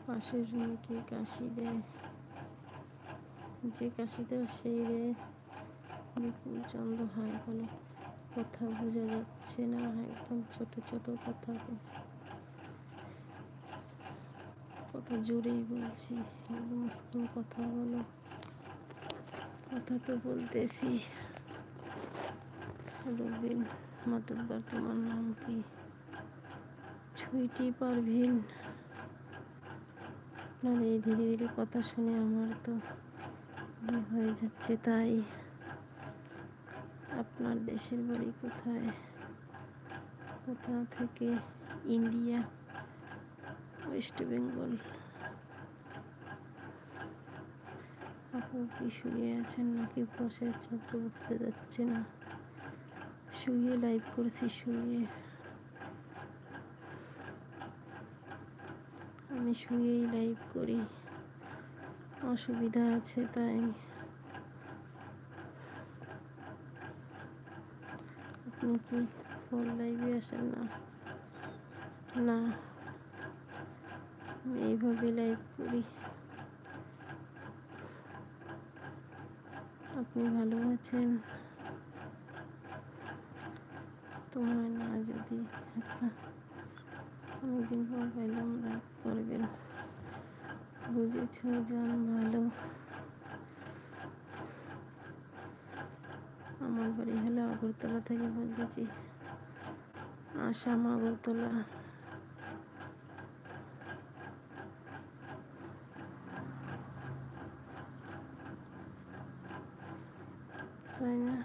পাশের রুমে কে কাশি দেয়, যে কাশি দেয় সেই রে। বিপুল চন্দ্র হয়, কোনো কথা বোঝা যাচ্ছে না, একদম ছোট ছোট কথা জোরেই বলছি। মুস্কান কথা বলো, কথা তো বলতেছি। রবিন মাতুব্বর, তোমার নাম কি? ছুইটি পারভিন। আপনার এই ধীরে ধীরে কথা শুনে আমার তো হয়ে যাচ্ছে তাই। আপনার দেশের বাড়ি কোথায়? কোথা থেকে? India, West Bengal. আপু কি শুয়ে আছেন নাকি বসে আছেন তো বুঝতে যাচ্ছে না। শুয়ে লাইভ করেছি, শুয়ে। আমি শুয়েই লাইভ করি, অসুবিধা আছে তাই। আপনি কি ফোন লাইভে আসেন না? না, আমি এইভাবে লাইভ করি। আপনি ভালো আছেন? তোমার না যদি অনেকদিন পর পাইলাম, রাগ করবেন, বুঝেছ জান। ভালো। আমার বাড়ি হলো আগরতলা থেকে বলতেছি, আসাম, আগরতলা। তাই না?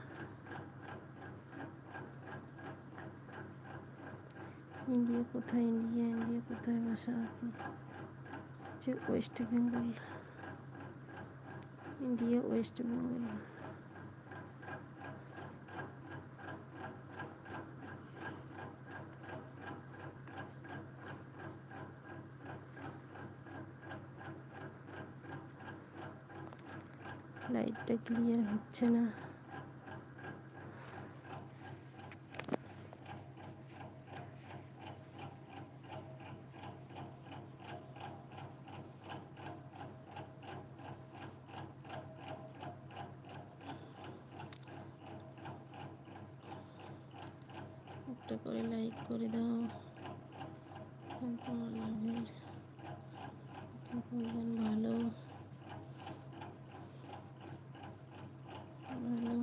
ইন্ডিয়া কোথায়? ইন্ডিয়া কোথায় বাসা আপনার? যে West Bengal. India, West Bengal. লাইটটা ক্লিয়ার হচ্ছে না। একটা করে লাইক করে দাও। তোমার লাভের প্রয়োজন। ভালো ভালো।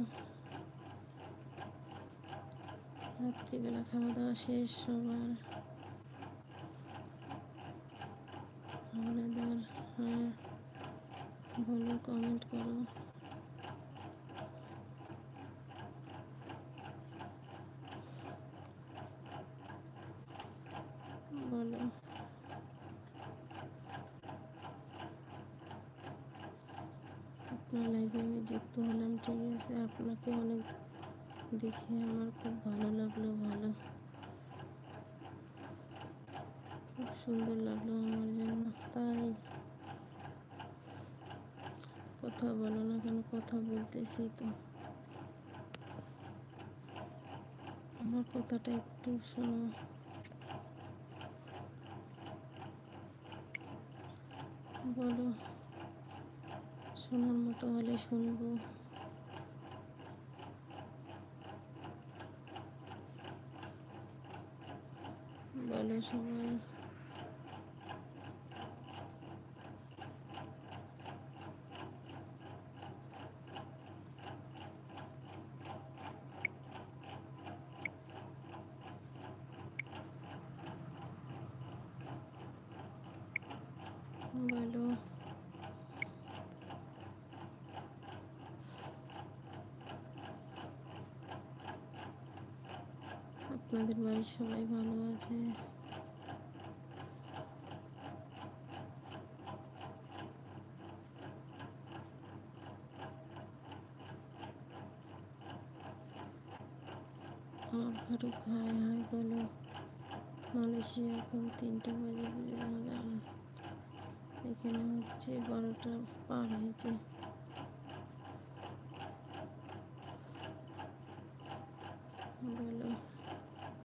রাত্রিবেলা খাওয়া দাওয়া শেষ সবার? আপনাদের? হ্যাঁ, বলো, কমেন্ট করো। বলো। আপনার লাইভে আমি যুক্ত হলাম, ঠিক আছে। আপনাকে অনেক দেখে আমার খুব ভালো লাগলো। ভালো, খুব সুন্দর লাগলো আমার জন্য। তাই কথা বলো না কেন? কথা বলতেছি তো। আমার কথাটা একটু শোনো। বলো, শোনার মতো হলে শুনবো। বলো সবাই। বলো। আপনাদের বাড়ির সবাই ভালো আছে? আমার ফারুক, হাই হাই বলো। মালয়েশিয়া এখন 3টা বাজে। এখানে হচ্ছে 12টা পার হয়েছে।